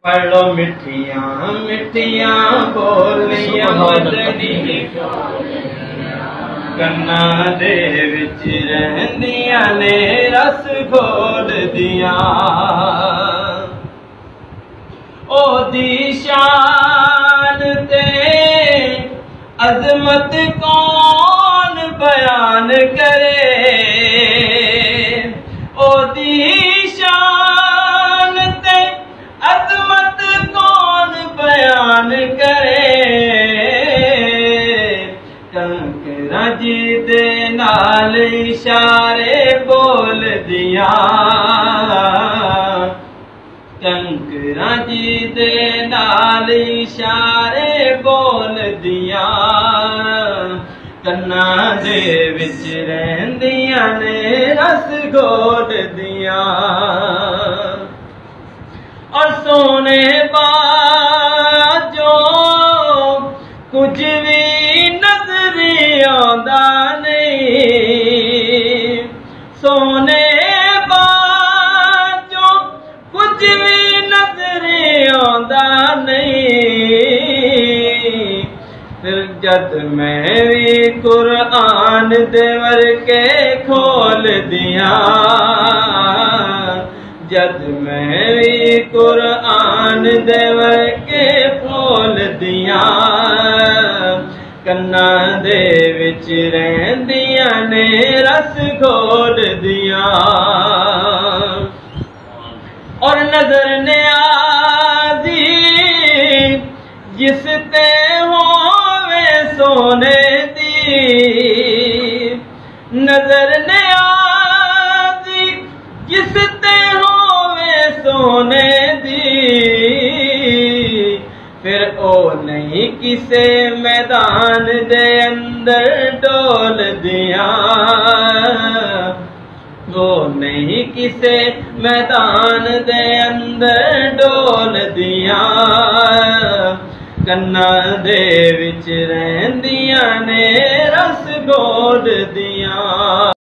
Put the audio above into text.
पढ़ लो मिठियां मिठियां बोलियां मदनी कन्ना दे विच रहंदियां ने रस घोल दियां ओदी शान ते अजमत कौन बयान करे ओदी शान ते अजमत कौन बयान करे कंकरा जी दे नाल इशारे बोल दिया कंकरा जी दे नाल इशारे बोल दिया कन्ना दे विच रहंदियां ने रस घोल दिया और सोने बाजो कुछ भी नजर आंदा नहीं सोने बाजो कुछ भी नजर आंदा नहीं फिर जद मैं भी कुरान दे वर्के खोल दिया जद मैं भी कुरान दे वर्के खोल दिया कन्ना दे विच रहंदियां ने रस घोल दिया और नजर ने आदी जिस ते होवे सोने दी नजर ने आदी जिस ते होवे सोने दी फिर ओ नहीं किसे मैदान दे अंदर डोल दिया वो नहीं किसे मैदान दे अंदर डोल दिया कन्ना दे विच रहंदियां ने रस घोल दिया।